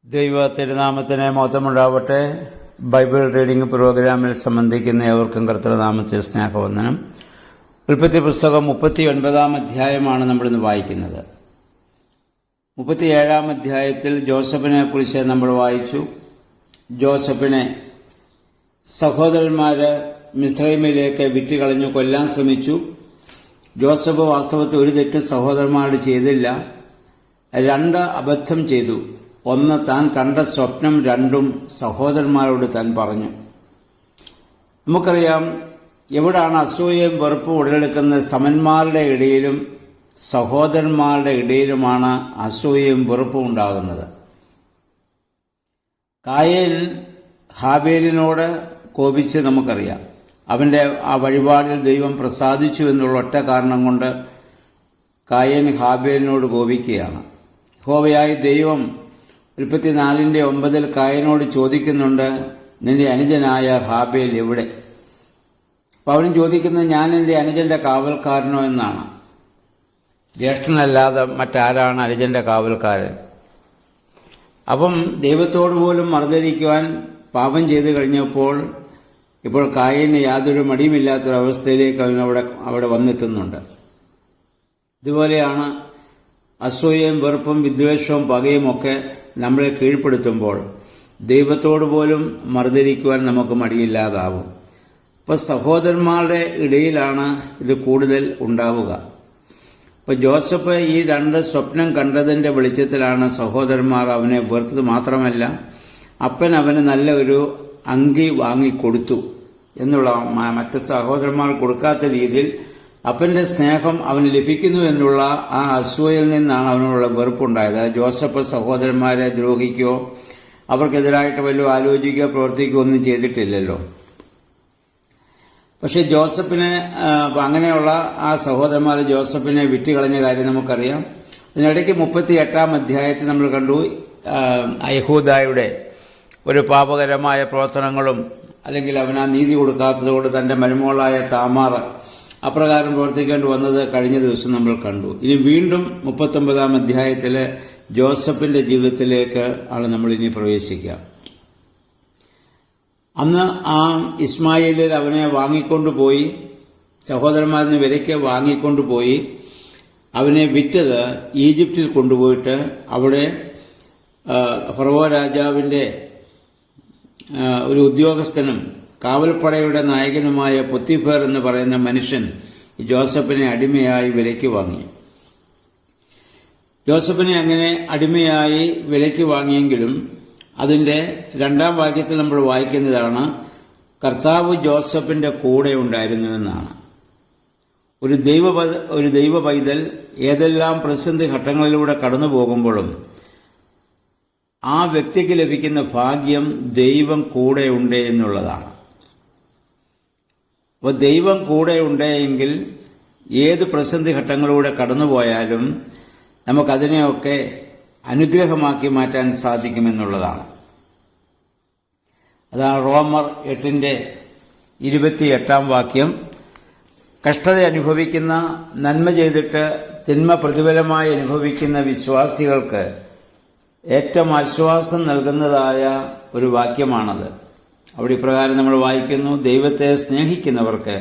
ദൈവ തിരുനാമത്തിന് മഹത്വമുണ്ടാവട്ടെ. Bible reading പ്രോഗ്രാമിൽ സംബന്ധിക്കുന്ന ഏവർക്കും കർത്തൃനാമത്തിൽ സ്നേഹവന്ദനം. ഉൽപ്പത്തി പുസ്തകം 39 അധ്യായമാണ് നമ്മളിന്ന് വായിക്കുന്നത്. 37 അധ്യായത്തിൽ ജോസഫിനെ കുറിച്ച് നമ്മൾ വായിച്ചു. ജോസഫിനെ സഹോദരന്മാർ മിസ്രൈമിലേക്ക് വിറ്റുകളഞ്ഞു കൊല്ലാൻ ശ്രമിച്ചു. ജോസഫ് വാസ്തവത്തിൽ ഒരു തെറ്റ് സഹോദരന്മാരോട് ചെയ്തില്ല, 2 അബദ്ധം ചെയ്തു. ഒന്ന്, താൻ കണ്ട സ്വപ്നം 2 സഹോദരന്മാരോട് താൻ പറഞ്ഞു. നമുക്കറിയാം, എവിടാണ് അസൂയയും വെറുപ്പും ഉടലെടുക്കുന്നത്? സമന്മാരുടെ ഇടയിലും സഹോദരന്മാരുടെ ഇടയിലുമാണ് അസൂയയും വെറുപ്പും ഉണ്ടാകുന്നത്. കായേൻ ഹാബേലിനോട് കോപിച്ച് നമുക്കറിയാം. അവൻ്റെ ആ വഴിപാടിൽ ദൈവം പ്രസാദിച്ചു എന്നുള്ള ഒറ്റ കാരണം കൊണ്ട് കായേൻ ഹാബേലിനോട് കോപിക്കുകയാണ്. യഹോവയായ ദൈവം 34:9 കായനോട് ചോദിക്കുന്നുണ്ട്, നിന്റെ അനുജനായ ഹാബേൽ എവിടെ? അപ്പോൾ അവനും ചോദിക്കുന്നത്, ഞാൻ എൻ്റെ അനുജൻ്റെ കാവൽക്കാരനോ എന്നാണ്. ജ്യേഷ്ഠനല്ലാതെ മറ്റാരാണ് അനുജൻ്റെ കാവൽക്കാരൻ? അപ്പം ദൈവത്തോട് പോലും മറുതലിക്കുവാൻ പാപം ചെയ്തു കഴിഞ്ഞപ്പോൾ ഇപ്പോൾ കായന് യാതൊരു മടിയുമില്ലാത്തൊരവസ്ഥയിലേക്ക് അവൻ അവിടെ വന്നെത്തുന്നുണ്ട്. ഇതുപോലെയാണ് അസൂയയും വെറുപ്പും വിദ്വേഷവും പകയും ഒക്കെ നമ്മളെ കീഴ്പ്പെടുത്തുമ്പോൾ ദൈവത്തോട് പോലും മറുതലിക്കുവാൻ നമുക്ക് മടിയില്ലാതാവും. അപ്പോൾ സഹോദരന്മാരുടെ ഇടയിലാണ് ഇത് കൂടുതൽ ഉണ്ടാവുക. അപ്പോൾ ജോസഫ് ഈ 2 സ്വപ്നം കണ്ടതിൻ്റെ വെളിച്ചത്തിലാണ് സഹോദരന്മാർ അവനെ വെറുത്തത്. മാത്രമല്ല, അപ്പൻ അവന് നല്ല ഒരു അങ്കി വാങ്ങിക്കൊടുത്തു എന്നുള്ള, മറ്റ് സഹോദരന്മാർ കൊടുക്കാത്ത രീതിയിൽ അപ്പൻ്റെ സ്നേഹം അവന് ലഭിക്കുന്നു എന്നുള്ള ആ അസൂയയിൽ നിന്നാണ് അവനുള്ള വെറുപ്പുണ്ടായത്. ജോസഫ് സഹോദരന്മാരെ ദ്രോഹിക്കുകയോ അവർക്കെതിരായിട്ട് വല്ലതും ആലോചിക്കുകയോ പ്രവർത്തിക്കുകയോ ഒന്നും ചെയ്തിട്ടില്ലല്ലോ. പക്ഷേ ജോസഫിനെ, അങ്ങനെയുള്ള ആ സഹോദരന്മാർ ജോസഫിനെ വിറ്റുകളഞ്ഞ കാര്യം നമുക്കറിയാം. ഇതിനിടയ്ക്ക് 38 അധ്യായത്തിൽ നമ്മൾ കണ്ടു യഹൂദായുടെ ഒരു പാപകരമായ പ്രവർത്തനങ്ങളും, അല്ലെങ്കിൽ അവനാ നീതി കൊടുക്കാത്തതുകൊണ്ട് തൻ്റെ മരുമകളായ താമാർ അപ്രകാരം പ്രവർത്തിക്കേണ്ടി വന്നത് കഴിഞ്ഞ ദിവസം നമ്മൾ കണ്ടു. ഇനി വീണ്ടും 39 അധ്യായത്തിൽ ജോസഫിൻ്റെ ജീവിതത്തിലേക്ക് ആണ് നമ്മൾ ഇനി പ്രവേശിക്കുക. അന്ന് ആ ഇസ്മായേലിൽ അവനെ വാങ്ങിക്കൊണ്ടുപോയി, സഹോദരന്മാരിന് വിലയ്ക്ക് വാങ്ങിക്കൊണ്ടുപോയി അവനെ വിറ്റത് ഈജിപ്തിൽ കൊണ്ടുപോയിട്ട് അവിടെ ഫറവോ രാജാവിൻ്റെ ഒരു ഉദ്യോഗസ്ഥനും കാവൽപ്പടയുടെ നായകനുമായ പൊത്തിഫേർ എന്ന് പറയുന്ന മനുഷ്യൻ ജോസഫിനെ അടിമയായി വിലയ്ക്ക് വാങ്ങി. ജോസഫിനെ അങ്ങനെ അടിമയായി വിലയ്ക്ക് വാങ്ങിയെങ്കിലും അതിൻ്റെ 2 വാക്യത്തിൽ നമ്മൾ വായിക്കുന്നതാണ്, കർത്താവ് ജോസഫിൻ്റെ കൂടെ ഉണ്ടായിരുന്നുവെന്നാണ്. ഒരു ദൈവ പൈതൽ ഏതെല്ലാം പ്രതിസന്ധി ഘട്ടങ്ങളിലൂടെ കടന്നു പോകുമ്പോഴും ആ വ്യക്തിക്ക് ലഭിക്കുന്ന ഭാഗ്യം ദൈവം കൂടെ ഉണ്ട് എന്നുള്ളതാണ്. അപ്പോൾ ദൈവം കൂടെ ഉണ്ടെങ്കിൽ ഏത് പ്രതിസന്ധി ഘട്ടങ്ങളിലൂടെ കടന്നുപോയാലും നമുക്കതിനെയൊക്കെ അനുഗ്രഹമാക്കി മാറ്റാൻ സാധിക്കുമെന്നുള്ളതാണ്. അതാണ് റോമർ 8:28 വാക്യം. കഷ്ടത അനുഭവിക്കുന്ന, നന്മ ചെയ്തിട്ട് തിന്മ പ്രതിഫലമായി അനുഭവിക്കുന്ന വിശ്വാസികൾക്ക് ഏറ്റവും ആശ്വാസം നൽകുന്നതായ ഒരു വാക്യമാണത്. അവിടെ ഇപ്രകാരം നമ്മൾ വായിക്കുന്നു, ദൈവത്തെ സ്നേഹിക്കുന്നവർക്ക്,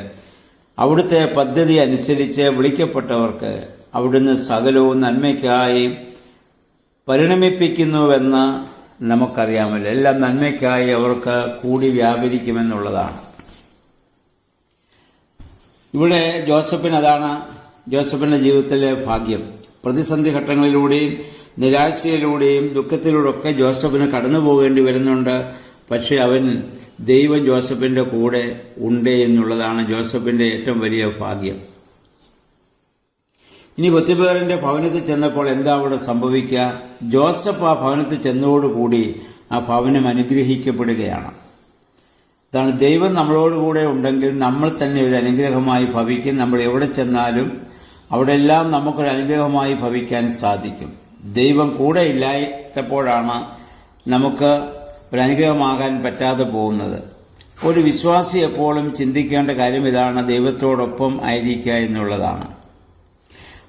അവിടുത്തെ പദ്ധതി അനുസരിച്ച് വിളിക്കപ്പെട്ടവർക്ക് അവിടുന്ന് സകലവും നന്മയ്ക്കായി പരിണമിപ്പിക്കുന്നുവെന്ന് നമുക്കറിയാമല്ലോ. എല്ലാം നന്മയ്ക്കായി അവർക്ക് കൂടി വ്യാപരിക്കുമെന്നുള്ളതാണ്. ഇവിടെ അതാണ് ജോസഫിൻ്റെ ജീവിതത്തിലെ ഭാഗ്യം. പ്രതിസന്ധി ഘട്ടങ്ങളിലൂടെയും നിരാശയിലൂടെയും ദുഃഖത്തിലൂടെയൊക്കെ ജോസഫിന് കടന്നു പോകേണ്ടി വരുന്നുണ്ട്. പക്ഷെ ദൈവം ജോസഫിൻ്റെ കൂടെ ഉണ്ട് എന്നുള്ളതാണ് ജോസഫിൻ്റെ ഏറ്റവും വലിയ ഭാഗ്യം. ഇനി പൊത്തിഫേറിൻ്റെ ഭവനത്തിൽ ചെന്നപ്പോൾ എന്താ അവിടെ സംഭവിക്കുക? ജോസഫ് ആ ഭവനത്തിൽ ചെന്നതോടുകൂടി ആ ഭവനം അനുഗ്രഹിക്കപ്പെടുകയാണ്. അതാണ്, ദൈവം നമ്മളോടുകൂടെ ഉണ്ടെങ്കിൽ നമ്മൾ തന്നെ ഒരു അനുഗ്രഹമായി ഭവിക്കും. നമ്മൾ എവിടെ ചെന്നാലും അവിടെയെല്ലാം നമുക്കൊരു അനുഗ്രഹമായി ഭവിക്കാൻ സാധിക്കും. ദൈവം കൂടെ ഇല്ലാത്തപ്പോഴാണ് നമുക്ക് ഒരു അനുഗ്രഹമാകാൻ പറ്റാതെ പോകുന്നത്. ഒരു വിശ്വാസി എപ്പോഴും ചിന്തിക്കേണ്ട കാര്യം ഇതാണ്, ദൈവത്തോടൊപ്പം ആയിരിക്കുക എന്നുള്ളതാണ്.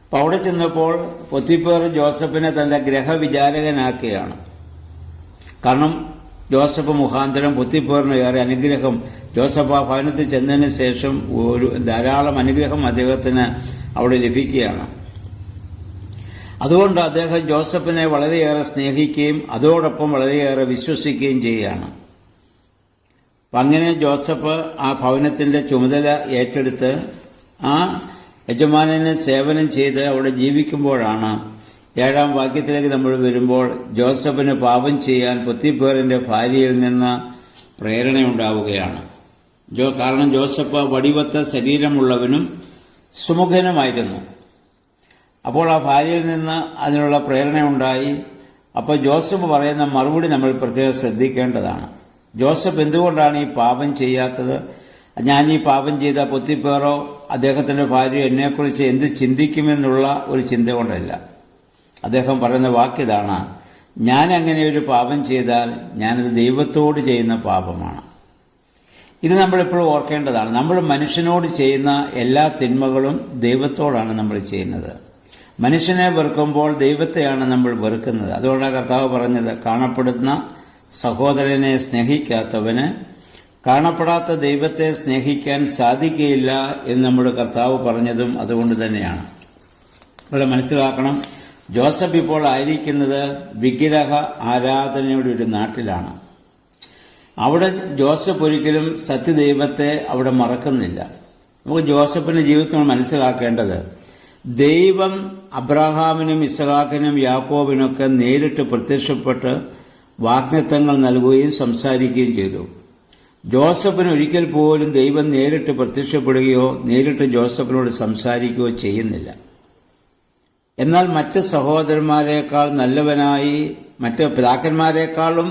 അപ്പോൾ അവിടെ ചെന്നപ്പോൾ പൊത്തിഫേർ ജോസഫിനെ തൻ്റെ ഗ്രഹവിചാരകനാക്കുകയാണ്. കാരണം ജോസഫ് മുഖാന്തരം പൊത്തിപ്പേറിന് ഏറെ അനുഗ്രഹം, ജോസഫ് ആ ഭവനത്തിൽ ചെന്നതിന് ശേഷം ധാരാളം അനുഗ്രഹം അദ്ദേഹത്തിന് അവിടെ ലഭിക്കുകയാണ്. അതുകൊണ്ട് അദ്ദേഹം ജോസഫിനെ വളരെയേറെ സ്നേഹിക്കുകയും അതോടൊപ്പം വളരെയേറെ വിശ്വസിക്കുകയും ചെയ്യുകയാണ്. അപ്പം അങ്ങനെ ജോസഫ് ആ ഭവനത്തിൻ്റെ ചുമതല ഏറ്റെടുത്ത് ആ യജമാനന് സേവനം ചെയ്ത് അവിടെ ജീവിക്കുമ്പോഴാണ് 7-ാം വാക്യത്തിലേക്ക് നമ്മൾ വരുമ്പോൾ ജോസഫിന് പാപം ചെയ്യാൻ പൊത്തിപ്പേറിൻ്റെ ഭാര്യയിൽ നിന്ന് പ്രേരണയുണ്ടാവുകയാണ്. കാരണം ജോസഫ് വടിവത്ത ശരീരമുള്ളവനും സുമുഖനുമായിരുന്നു. അപ്പോൾ ആ ഭാര്യയിൽ നിന്ന് അതിനുള്ള പ്രേരണയുണ്ടായി. അപ്പോൾ ജോസഫ് പറയുന്ന മറുപടി നമ്മൾ പ്രത്യേകം ശ്രദ്ധിക്കേണ്ടതാണ്. ജോസഫ് എന്തുകൊണ്ടാണ് ഈ പാപം ചെയ്യാത്തത്? ഞാൻ ഈ പാപം ചെയ്ത പൊത്തിപ്പേറോ അദ്ദേഹത്തിൻ്റെ ഭാര്യ എന്നെക്കുറിച്ച് എന്ത് ചിന്തിക്കുമെന്നുള്ള ഒരു ചിന്ത കൊണ്ടല്ല. അദ്ദേഹം പറയുന്ന വാക്കിതാണ്, ഞാൻ അങ്ങനെ ഒരു പാപം ചെയ്താൽ ഞാനത് ദൈവത്തോട് ചെയ്യുന്ന പാപമാണ്. ഇത് നമ്മളെപ്പോഴും ഓർക്കേണ്ടതാണ്. നമ്മൾ മനുഷ്യനോട് ചെയ്യുന്ന എല്ലാ തിന്മകളും ദൈവത്തോടാണ് നമ്മൾ ചെയ്യുന്നത്. മനുഷ്യനെ വെറുക്കുമ്പോൾ ദൈവത്തെയാണ് നമ്മൾ വെറുക്കുന്നത്. അതുകൊണ്ടാണ് കർത്താവ് പറഞ്ഞത്, കാണപ്പെടുന്ന സഹോദരനെ സ്നേഹിക്കാത്തവന് കാണപ്പെടാത്ത ദൈവത്തെ സ്നേഹിക്കാൻ സാധിക്കുകയില്ല എന്ന് നമ്മുടെ കർത്താവ് പറഞ്ഞതും അതുകൊണ്ട് തന്നെയാണ്. ഇവിടെ മനസ്സിലാക്കണം, ജോസഫ് ഇപ്പോൾ ആയിരിക്കുന്നത് വിഗ്രഹ ആരാധനയുടെ ഒരു നാട്ടിലാണ്. അവിടെ ജോസഫ് ഒരിക്കലും സത്യദൈവത്തെ അവിടെ മറക്കുന്നില്ല. നമുക്ക് ജോസഫിൻ്റെ ജീവിതത്തിൽ മനസ്സിലാക്കേണ്ടത്, ദൈവം അബ്രഹാമിനും ഇസ്ഹാക്കിനും യാക്കോബിനൊക്കെ നേരിട്ട് പ്രത്യക്ഷപ്പെട്ട് വാഗ്ദത്തങ്ങൾ നൽകുകയും സംസാരിക്കുകയും ചെയ്തു. ജോസഫിന് ഒരിക്കൽ പോലും ദൈവം നേരിട്ട് പ്രത്യക്ഷപ്പെടുകയോ നേരിട്ട് ജോസഫിനോട് സംസാരിക്കുകയോ ചെയ്യുന്നില്ല. എന്നാൽ മറ്റ് സഹോദരന്മാരെക്കാൾ നല്ലവനായി, മറ്റ് പിതാക്കന്മാരെക്കാളും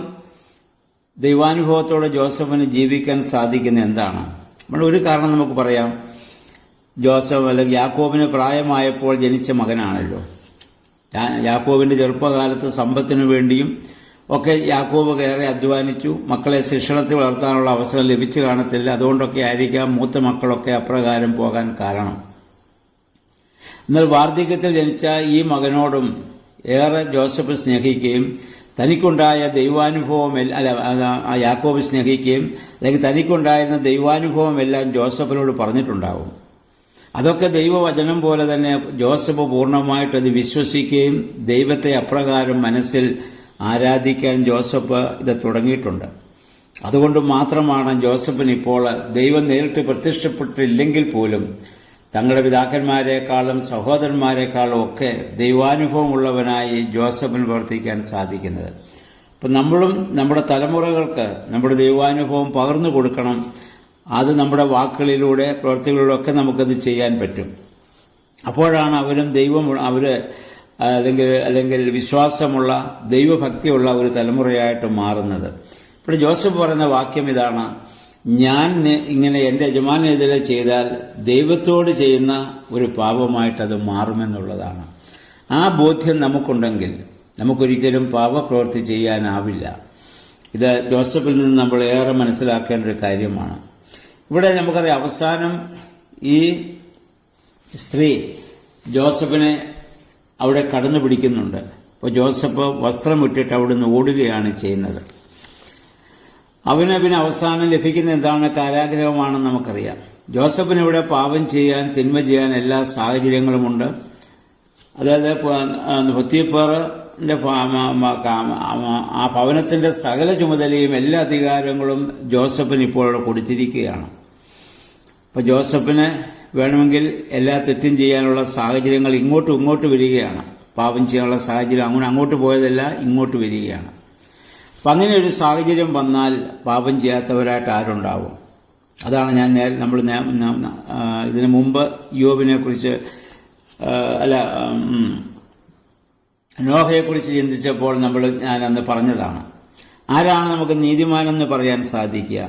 ദൈവാനുഭവത്തോടെ ജോസഫിന് ജീവിക്കാൻ സാധിക്കുന്ന എന്താണ്? നമ്മൾ ഒരു കാരണം നമുക്ക് പറയാം. ജോസഫ് അല്ലെങ്കിൽ യാക്കോബിന് പ്രായമായപ്പോൾ ജനിച്ച മകനാണല്ലോ. യാക്കോബിൻ്റെ ചെറുപ്പകാലത്ത് സമ്പത്തിനു വേണ്ടിയും ഒക്കെ യാക്കോബ് ഏറെ അധ്വാനിച്ചു. മക്കളെ ശിക്ഷണത്തിൽ വളർത്താനുള്ള അവസരം ലഭിച്ചു കാണത്തില്ല. അതുകൊണ്ടൊക്കെ ആയിരിക്കാം മൂത്ത മക്കളൊക്കെ അപ്രകാരം പോകാൻ കാരണം. എന്നാൽ വാർദ്ധക്യത്തിൽ ജനിച്ച ഈ മകനോടും ഏറെ ജോസഫ് സ്നേഹിക്കുകയും തനിക്കുണ്ടായ ദൈവാനുഭവം യാക്കോബ് സ്നേഹിക്കുകയും അല്ലെങ്കിൽ തനിക്കുണ്ടായിരുന്ന ദൈവാനുഭവമെല്ലാം ജോസഫിനോട് പറഞ്ഞിട്ടുണ്ടാവും. അതൊക്കെ ദൈവവചനം പോലെ തന്നെ ജോസഫ് പൂർണ്ണമായിട്ടത് വിശ്വസിക്കുകയും ദൈവത്തെ അപ്രകാരം മനസ്സിൽ ആരാധിക്കാൻ ജോസഫ് ഇത് തുടങ്ങിയിട്ടുണ്ട്. അതുകൊണ്ട് മാത്രമാണ് ജോസഫിന് ഇപ്പോൾ ദൈവം നേരിട്ട് പ്രത്യക്ഷപ്പെട്ടില്ലെങ്കിൽ പോലും തങ്ങളുടെ പിതാക്കന്മാരെക്കാളും സഹോദരന്മാരെക്കാളും ഒക്കെ ദൈവാനുഭവമുള്ളവനായി ജോസഫിന് പ്രവർത്തിക്കാൻ സാധിക്കുന്നത്. അപ്പം നമ്മളും നമ്മുടെ തലമുറകൾക്ക് നമ്മുടെ ദൈവാനുഭവം പകർന്നു കൊടുക്കണം. അത് നമ്മുടെ വാക്കുകളിലൂടെ പ്രവൃത്തികളിലൂടെ ഒക്കെ നമുക്കത് ചെയ്യാൻ പറ്റും. അപ്പോഴാണ് അവർ അല്ലെങ്കിൽ വിശ്വാസമുള്ള ദൈവഭക്തിയുള്ള ഒരു തലമുറയായിട്ട് മാറുന്നത്. ഇപ്പോൾ ജോസഫ് പറയുന്ന വാക്യം ഇതാണ്, ഞാൻ ഇങ്ങനെ എൻ്റെ യജമാനെതിരെ ചെയ്താൽ ദൈവത്തോട് ചെയ്യുന്ന ഒരു പാപമായിട്ടത് മാറുമെന്നുള്ളതാണ്. ആ ബോധ്യം നമുക്കുണ്ടെങ്കിൽ നമുക്കൊരിക്കലും പാപപ്രവൃത്തി ചെയ്യാനാവില്ല. ഇത് ജോസഫിൽ നിന്ന് നമ്മൾ ഏറെ മനസ്സിലാക്കേണ്ട ഒരു കാര്യമാണ്. ഇവിടെ നമുക്കറിയാം, അവസാനം ഈ സ്ത്രീ ജോസഫിനെ അവിടെ കടന്നു പിടിക്കുന്നുണ്ട്. അപ്പോൾ ജോസഫ് വസ്ത്രം ഇട്ടിട്ട് അവിടുന്ന് ഓടുകയാണ് ചെയ്യുന്നത്. അവന് പിന്നെ അവസാനം ലഭിക്കുന്ന എന്താണ്? കാരാഗ്രഹമാണെന്ന് നമുക്കറിയാം. ജോസഫിന് ഇവിടെ പാപം ചെയ്യാൻ, തിന്മ ചെയ്യാൻ എല്ലാ സാഹചര്യങ്ങളുമുണ്ട്. അതായത് പൊത്തിഫറിന്റെ ആ ഭവനത്തിന്റെ സകല ചുമതലയും എല്ലാ അധികാരങ്ങളും ജോസഫിന് ഇപ്പോൾ അവിടെ കൊടുത്തിരിക്കുകയാണ്. അപ്പോൾ ജോസഫിന് വേണമെങ്കിൽ എല്ലാ തെറ്റും ചെയ്യാനുള്ള സാഹചര്യങ്ങൾ ഇങ്ങോട്ട് വരികയാണ്. പാപം ചെയ്യാനുള്ള സാഹചര്യം അങ്ങോട്ട് പോയതല്ല, ഇങ്ങോട്ട് വരികയാണ്. അപ്പം അങ്ങനെ ഒരു സാഹചര്യം വന്നാൽ പാപം ചെയ്യാത്തവരായിട്ട് ആരുണ്ടാവും? അതാണ് നമ്മൾ ഇതിനു മുമ്പ് യോബിനെ കുറിച്ച് നോഹയെക്കുറിച്ച് ചിന്തിച്ചപ്പോൾ ഞാൻ അന്ന് പറഞ്ഞതാണ്. ആരാണ് നമുക്ക് നീതിമാനെന്ന് പറയാൻ സാധിക്കുക?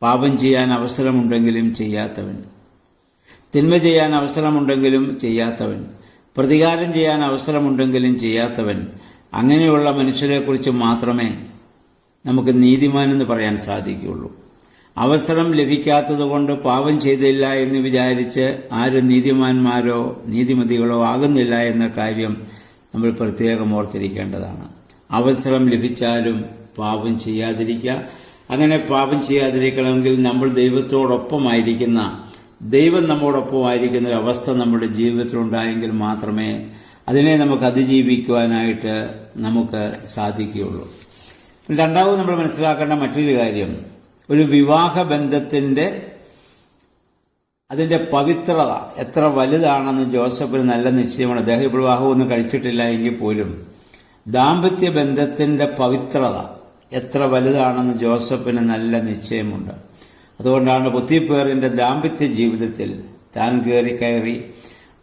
പാപം ചെയ്യാൻ അവസരമുണ്ടെങ്കിലും ചെയ്യാത്തവൻ, തിന്മ ചെയ്യാൻ അവസരമുണ്ടെങ്കിലും ചെയ്യാത്തവൻ, പ്രതികാരം ചെയ്യാൻ അവസരമുണ്ടെങ്കിലും ചെയ്യാത്തവൻ, അങ്ങനെയുള്ള മനുഷ്യരെക്കുറിച്ച് മാത്രമേ നമുക്ക് നീതിമാനെന്ന് പറയാൻ സാധിക്കുകയുള്ളൂ. അവസരം ലഭിക്കാത്തതുകൊണ്ട് പാപം ചെയ്തില്ല എന്ന് വിചാരിച്ച് ആരും നീതിമാന്മാരോ നീതിമതികളോ ആകുന്നില്ല എന്ന കാര്യം നമ്മൾ പ്രത്യേകം ഓർത്തിരിക്കേണ്ടതാണ്. അവസരം ലഭിച്ചാലും പാപം ചെയ്യാതിരിക്കുക. അങ്ങനെ പാപം ചെയ്യാതിരിക്കണമെങ്കിൽ നമ്മൾ ദൈവത്തോടൊപ്പമായിരിക്കുന്ന, ദൈവം നമ്മോടൊപ്പമായിരിക്കുന്ന ഒരു അവസ്ഥ നമ്മുടെ ജീവിതത്തിലുണ്ടായെങ്കിൽ മാത്രമേ അതിനെ നമുക്ക് അതിജീവിക്കുവാനായിട്ട് നമുക്ക് സാധിക്കുകയുള്ളൂ. രണ്ടാമത് നമ്മൾ മനസ്സിലാക്കേണ്ട മറ്റൊരു കാര്യം, ഒരു വിവാഹ ബന്ധത്തിൻ്റെ അതിൻ്റെ പവിത്രത എത്ര വലുതാണെന്ന് ജോസഫിന് നല്ല നിശ്ചയമാണ്. അദ്ദേഹം ഇപ്പോൾ വിവാഹമൊന്നും കഴിച്ചിട്ടില്ല എങ്കിൽ പോലും ദാമ്പത്യ ബന്ധത്തിൻ്റെ പവിത്രത എത്ര വലുതാണെന്ന് ജോസഫിന് നല്ല നിശ്ചയമുണ്ട്. അതുകൊണ്ടാണ് പൊത്തിഫേറിൻ്റെ ദാമ്പത്യ ജീവിതത്തിൽ താൻ കയറി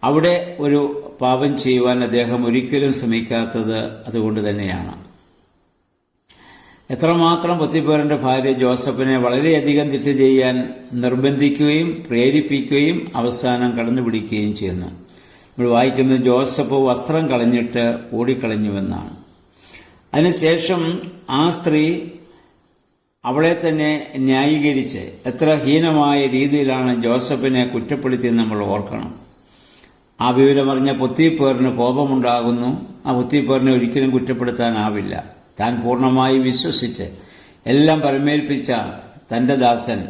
അവിടെ ഒരു പാപം ചെയ്യുവാൻ അദ്ദേഹം ഒരിക്കലും ശ്രമിക്കാത്തത് അതുകൊണ്ട് തന്നെയാണ്. എത്രമാത്രം പൊത്തിഫേറിൻ്റെ ഭാര്യ ജോസഫിനെ വളരെയധികം തെറ്റ് ചെയ്യാൻ നിർബന്ധിക്കുകയും പ്രേരിപ്പിക്കുകയും അവസാനം കടന്നുപിടിക്കുകയും ചെയ്യുന്നു. നമ്മൾ വായിക്കുന്നത് ജോസഫ് വസ്ത്രം കളഞ്ഞിട്ട് ഓടിക്കളഞ്ഞുവെന്നാണ്. അതിനുശേഷം ആ സ്ത്രീ അവളെ തന്നെ ന്യായീകരിച്ച് എത്ര ഹീനമായ രീതിയിലാണ് ജോസഫിനെ കുറ്റപ്പെടുത്തിയെന്ന് നമ്മൾ ഓർക്കണം. ആ വിവരമറിഞ്ഞ പൊത്തിഫേറിന് കോപമുണ്ടാകുന്നു. ആ പൊത്തിഫേറിനെ ഒരിക്കലും കുറ്റപ്പെടുത്താനാവില്ല. താൻ പൂർണ്ണമായി വിശ്വസിച്ച് എല്ലാം പരമേൽപ്പിച്ച തൻ്റെ ദാസൻ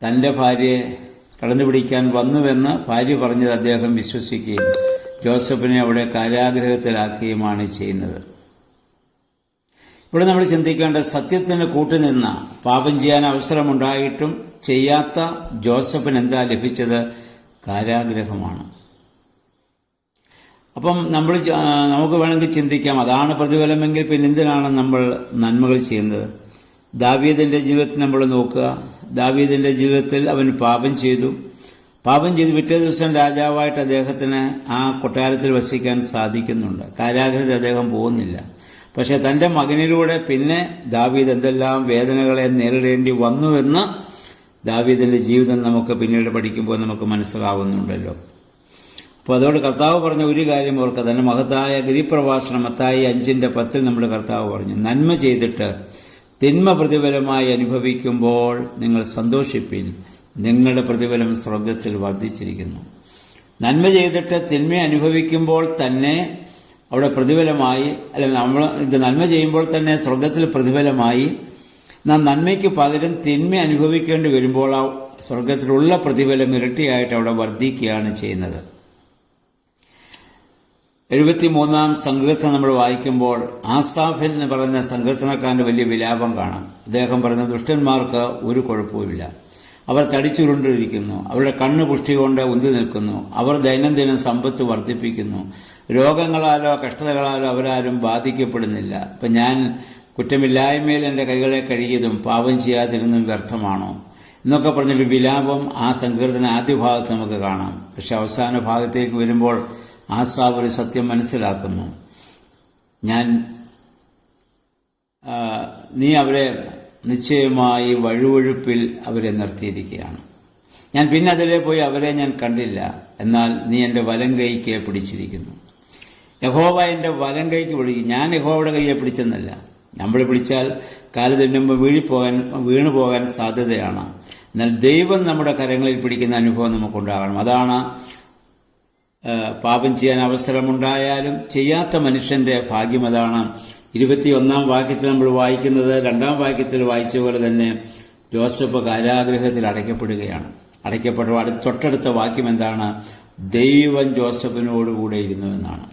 തൻ്റെ ഭാര്യയെ കടന്നുപിടിക്കാൻ വന്നുവെന്ന് ഭാര്യ പറഞ്ഞത് അദ്ദേഹം വിശ്വസിക്കുകയും ജോസഫിനെ അവിടെ കാരാഗൃഹത്തിലാക്കുകയുമാണ് ചെയ്യുന്നത്. ഇവിടെ നമ്മൾ ചിന്തിക്കേണ്ട, സത്യത്തിന് കൂട്ടുനിന്ന പാപം ചെയ്യാൻ അവസരമുണ്ടായിട്ടും ചെയ്യാത്ത ജോസഫിന് എന്താ ലഭിച്ചത്? കാരാഗൃഹമാണ്. അപ്പം നമുക്ക് വേണമെങ്കിൽ ചിന്തിക്കാം, അതാണ് പ്രതിഫലമെങ്കിൽ പിന്നെ എന്തിനാണ് നമ്മൾ നന്മകൾ ചെയ്യുന്നത്? ദാവീദിൻ്റെ ജീവിതത്തിൽ നമ്മൾ നോക്കുക. ദാവീദിൻ്റെ ജീവിതത്തിൽ അവൻ പാപം ചെയ്തു പിറ്റേ ദിവസം രാജാവായിട്ട് അദ്ദേഹത്തിന് ആ കൊട്ടാരത്തിൽ വസിക്കാൻ സാധിക്കുന്നുണ്ട്. കാരാഗൃഹത്തിൽ അദ്ദേഹം പോകുന്നില്ല. പക്ഷെ തൻ്റെ മകനിലൂടെ പിന്നെ ദാവീദ് എന്തെല്ലാം വേദനകളെ നേരിടേണ്ടി വന്നുവെന്ന് ദാവീദിൻ്റെ ജീവിതം നമുക്ക് പിന്നീട് പഠിക്കുമ്പോൾ നമുക്ക് മനസ്സിലാവുന്നുണ്ടല്ലോ. അപ്പോൾ അതോട് കർത്താവ് പറഞ്ഞ ഒരു കാര്യം ഓർക്കുക. തന്നെ മഹത്തായ ഗിരിപ്രഭാഷണം മത്തായി 5:10 നമ്മുടെ കർത്താവ് പറഞ്ഞു, നന്മ ചെയ്തിട്ട് തിന്മ പ്രതിഫലമായി അനുഭവിക്കുമ്പോൾ നിങ്ങൾ സന്തോഷിപ്പിൻ, നിങ്ങളുടെ പ്രതിഫലം സ്വർഗത്തിൽ വർദ്ധിച്ചിരിക്കുന്നു. നന്മ ചെയ്തിട്ട് തിന്മ അനുഭവിക്കുമ്പോൾ തന്നെ അവിടെ പ്രതിഫലമായി, നമ്മൾ ഇത് നന്മ ചെയ്യുമ്പോൾ തന്നെ സ്വർഗത്തിൽ പ്രതിഫലമായി, നാം നന്മയ്ക്ക് പകരം തിന്മ അനുഭവിക്കേണ്ടി വരുമ്പോൾ ആ സ്വർഗത്തിലുള്ള പ്രതിഫലം ഇരട്ടിയായിട്ട് അവിടെ വർദ്ധിക്കുകയാണ് ചെയ്യുന്നത്. 73-ാം സങ്കീർത്തനം നമ്മൾ വായിക്കുമ്പോൾ ആസാഫ് എന്ന് പറയുന്ന സങ്കീർത്തനക്കാരൻ്റെ വലിയ വിലാപം കാണാം. അദ്ദേഹം പറയുന്ന, ദുഷ്ടന്മാർക്ക് ഒരു കുഴപ്പവുമില്ല, അവർ തടിച്ചുരുണ്ടിരിക്കുന്നു, അവരുടെ കണ്ണ് പുഷ്ടി കൊണ്ട് ഉന്തി നിൽക്കുന്നു, അവർ ദൈനംദിനം സമ്പത്ത് വർദ്ധിപ്പിക്കുന്നു, രോഗങ്ങളാലോ കഷ്ടതകളാലോ അവരാരും ബാധിക്കപ്പെടുന്നില്ല. അപ്പം ഞാൻ കുറ്റമില്ലായ്മയിൽ എൻ്റെ കൈകളെ കഴുകിയതും പാപം ചെയ്യാതിരുന്നതും വ്യർത്ഥമാണോ എന്നൊക്കെ പറഞ്ഞൊരു വിലാപം ആ സങ്കീർത്തന ആദ്യ ഭാഗത്ത് നമുക്ക് കാണാം. പക്ഷെ അവസാന ഭാഗത്തേക്ക് വരുമ്പോൾ ആസാഫ് ഒരു സത്യം മനസ്സിലാക്കുന്നു. നീ അവരെ നിശ്ചയമായി വഴുവഴുപ്പിൽ അവരെ നിർത്തിയിരിക്കുകയാണ്. ഞാൻ പിന്നെ അതിലെ പോയി അവരെ ഞാൻ കണ്ടില്ല, എന്നാൽ നീ എൻ്റെ വലം കൈക്ക് പിടിച്ചിരിക്കുന്നു. യഹോവ എൻ്റെ വലം കൈക്ക് പിടിക്കും. ഞാൻ യഹോവയുടെ കൈയെ പിടിച്ചെന്നല്ല. നമ്മൾ പിടിച്ചാൽ കാല് തെന്നുമ്പോൾ വീണു പോകാൻ സാധ്യതയാണ്. എന്നാൽ ദൈവം നമ്മുടെ കരങ്ങളിൽ പിടിക്കുന്ന അനുഭവം നമുക്കുണ്ടാകണം. അതാണ് പാപം ചെയ്യാൻ അവസരമുണ്ടായാലും ചെയ്യാത്ത മനുഷ്യൻ്റെ ഭാഗ്യം. അതാണ് 21-ാം വാക്യത്തിൽ നമ്മൾ വായിക്കുന്നത്. 2-ാം വാക്യത്തിൽ വായിച്ച പോലെ തന്നെ ജോസഫ് കാരാഗൃഹത്തിൽ അടയ്ക്കപ്പെടുകയാണ്. അടയ്ക്കപ്പെട്ട തൊട്ടടുത്ത വാക്യം എന്താണ്? ദൈവം ജോസഫിനോടുകൂടെ ഇരുന്നു എന്നാണ്.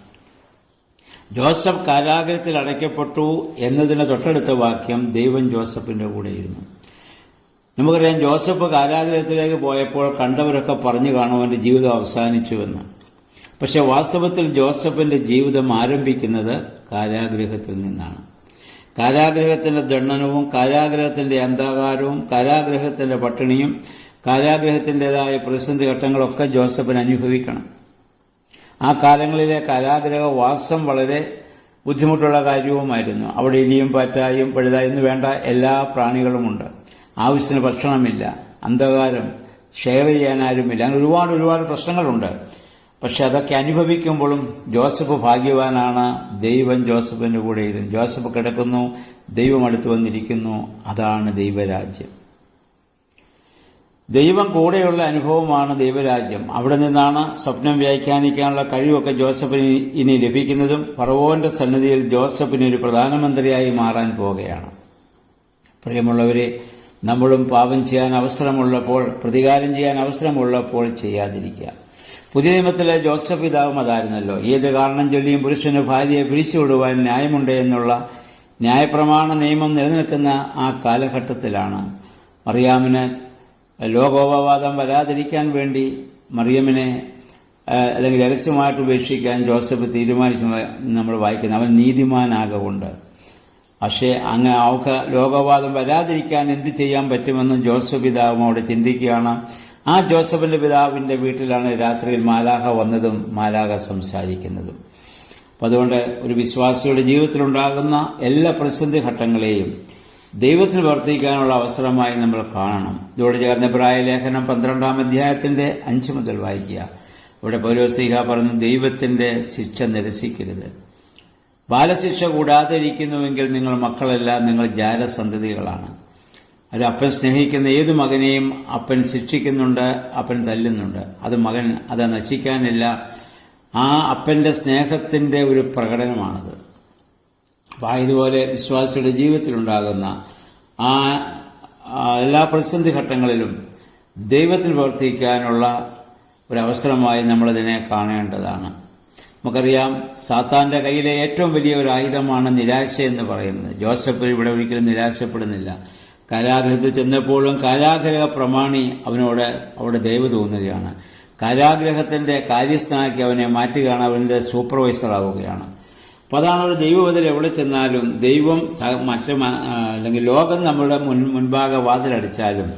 ജോസഫ് കാരാഗൃഹത്തിൽ അടയ്ക്കപ്പെട്ടു എന്നതിന് തൊട്ടടുത്ത വാക്യം ദൈവം ജോസഫിൻ്റെ കൂടെ ഇരുന്നു. നമുക്കറിയാം, ജോസഫ് കാരാഗൃഹത്തിലേക്ക് പോയപ്പോൾ കണ്ടവരൊക്കെ പറഞ്ഞു കാണും അവൻ്റെ ജീവിതം അവസാനിച്ചുവെന്ന്. പക്ഷെ വാസ്തവത്തിൽ ജോസഫിൻ്റെ ജീവിതം ആരംഭിക്കുന്നത് കാരാഗൃഹത്തിൽ നിന്നാണ്. കാരാഗൃഹത്തിൻ്റെ ദണ്ഡനവും കാരാഗൃഹത്തിൻ്റെ അന്ധകാരവും കാരാഗൃഹത്തിൻ്റെ പട്ടിണിയും കാരാഗൃഹത്തിൻ്റെതായ പ്രതിസന്ധി ഘട്ടങ്ങളൊക്കെ ജോസഫിന് അനുഭവിക്കണം. ആ കാലങ്ങളിലെ കാരാഗൃഹവാസം വളരെ ബുദ്ധിമുട്ടുള്ള കാര്യവുമായിരുന്നു. അവിടെ എലിയും പാറ്റായും പഴുതായും വേണ്ട എല്ലാ പ്രാണികളുമുണ്ട്. ആവശ്യത്തിന് ഭക്ഷണമില്ല, അന്ധകാരം, ഷെയർ ചെയ്യാനാരുമില്ല. അങ്ങനെ ഒരുപാട് പ്രശ്നങ്ങളുണ്ട്. പക്ഷെ അതൊക്കെ അനുഭവിക്കുമ്പോഴും ജോസഫ് ഭാഗ്യവാനാണ്. ദൈവം ജോസഫിൻ്റെ കൂടെ ഇരുന്നു. ജോസഫ് കിടക്കുന്നു, ദൈവം അടുത്ത് വന്നിരിക്കുന്നു. അതാണ് ദൈവരാജ്യം. ദൈവം കൂടെയുള്ള അനുഭവമാണ് ദൈവരാജ്യം. അവിടെ നിന്നാണ് സ്വപ്നം വ്യാഖ്യാനിക്കാനുള്ള കഴിവൊക്കെ ജോസഫിന് ഇനി ലഭിക്കുന്നതും. ഫറവോന്റെ സന്നിധിയിൽ ജോസഫിന് ഒരു പ്രധാനമന്ത്രിയായി മാറാൻ പോകുകയാണ്. പ്രിയമുള്ളവരെ, നമ്മളും പാപം ചെയ്യാൻ അവസരമുള്ളപ്പോൾ, പ്രതികാരം ചെയ്യാൻ അവസരമുള്ളപ്പോൾ ചെയ്യാതിരിക്കുക. പുതിയ നിയമത്തിലെ ജോസഫ് പിതാവും അതായിരുന്നല്ലോ. ഏത് കാരണം ചൊല്ലിയും പുരുഷന് ഭാര്യയെ പിരിച്ചുവിടുവാൻ ന്യായമുണ്ട് എന്നുള്ള ന്യായപ്രമാണ നിയമം നിലനിൽക്കുന്ന ആ കാലഘട്ടത്തിലാണ് മറിയാമിന് ലോകോപവാദം വരാതിരിക്കാൻ വേണ്ടി മറിയമിനെ അല്ലെങ്കിൽ രഹസ്യമായിട്ട് ഉപേക്ഷിക്കാൻ ജോസഫ് തീരുമാനിച്ചു നമ്മൾ വായിക്കുന്നത്. അവൻ നീതിമാനാകൊണ്ട്. പക്ഷേ അവർക്ക് ലോകവാദം വരാതിരിക്കാൻ എന്ത് ചെയ്യാൻ പറ്റുമെന്ന് ജോസഫ് പിതാവും അവിടെ ചിന്തിക്കുകയാണ്. ആ ജോസഫിന്റെ പിതാവിൻ്റെ വീട്ടിലാണ് രാത്രിയിൽ മാലാഖ വന്നതും മാലാഖ സംസാരിക്കുന്നതും. അപ്പം അതുകൊണ്ട് ഒരു വിശ്വാസിയുടെ ജീവിതത്തിലുണ്ടാകുന്ന എല്ലാ പ്രതിസന്ധി ഘട്ടങ്ങളെയും ദൈവത്തിന് പ്രവർത്തിക്കാനുള്ള അവസരമായി നമ്മൾ കാണണം. ഇതോട് ചേർന്ന് എബ്രായ ലേഖനം 12-ാം അധ്യായത്തിൻ്റെ 5 മുതൽ വായിക്കുക. ഇവിടെ പൗലോസ്ലീഹ പറഞ്ഞു, ദൈവത്തിൻ്റെ ശിക്ഷ നിരസിക്കരുത്. ബാലശിക്ഷ കൂടാതെ ഇരിക്കുന്നുവെങ്കിൽ നിങ്ങൾ മക്കളെല്ലാം നിങ്ങൾ ജാരസന്തതികളാണ്. ഒരു അപ്പൻ സ്നേഹിക്കുന്ന ഏതു മകനെയും അപ്പൻ ശിക്ഷിക്കുന്നുണ്ട്, അപ്പൻ തല്ലുന്നുണ്ട്. മകൻ അത് നശിക്കാനില്ല. ആ അപ്പൻ്റെ സ്നേഹത്തിൻ്റെ ഒരു പ്രകടനമാണത്. അപ്പോൾ ഇതുപോലെ വിശ്വാസിയുടെ ജീവിതത്തിലുണ്ടാകുന്ന എല്ലാ പ്രതിസന്ധി ഘട്ടങ്ങളിലും ദൈവത്തിൽ പ്രവർത്തിക്കാനുള്ള ഒരവസരമായി നമ്മളതിനെ കാണേണ്ടതാണ്. നമുക്കറിയാം, സാത്താൻ്റെ കയ്യിലെ ഏറ്റവും വലിയ ഒരു ആയുധമാണ് നിരാശ എന്ന് പറയുന്നത്. ജോസഫ് ഇവിടെ ഒരിക്കലും നിരാശപ്പെടുന്നില്ല. കാരാഗ്രഹത്തിൽ ചെന്നപ്പോഴും കാരാഗ്രഹ പ്രമാണി അവനോട് അവിടെ ദയവ് തോന്നുകയാണ്. കാരാഗ്രഹത്തിൻ്റെ കാര്യസ്ഥനാക്കി അവനെ മാറ്റുകയാണ്, അവൻ്റെ സൂപ്പർവൈസറാവുകയാണ്. അപ്പോൾ അതാണ് ഒരു ദൈവബദൽ. എവിടെ ചെന്നാലും ദൈവം അല്ലെങ്കിൽ ലോകം നമ്മുടെ മുൻഭാഗ വാതിലടിച്ചാലും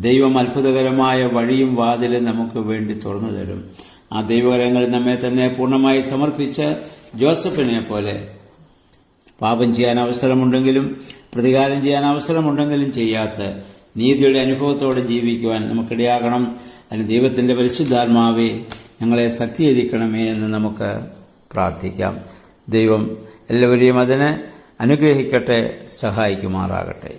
ദൈവം അത്ഭുതകരമായ വഴിയും വാതിലും നമുക്ക് വേണ്ടി തുറന്നു തരും. ആ ദൈവകരങ്ങളിൽ നമ്മെ തന്നെ പൂർണ്ണമായി സമർപ്പിച്ച് ജോസഫിനെ പോലെ പാപം ചെയ്യാൻ അവസരമുണ്ടെങ്കിലും പ്രതികാരം ചെയ്യാൻ അവസരമുണ്ടെങ്കിലും ചെയ്യാത്ത നീതിയുടെ അനുഭവത്തോടെ ജീവിക്കുവാൻ നമുക്കിടയാകണം. അതിന് ദൈവത്തിൻ്റെ പരിശുദ്ധാത്മാവേ ഞങ്ങളെ ശക്തീകരിക്കണമേ എന്ന് നമുക്ക് പ്രാർത്ഥിക്കാം. ദൈവം എല്ലാവരെയും അതിന് അനുഗ്രഹിക്കട്ടെ, സഹായിക്കുമാറാകട്ടെ.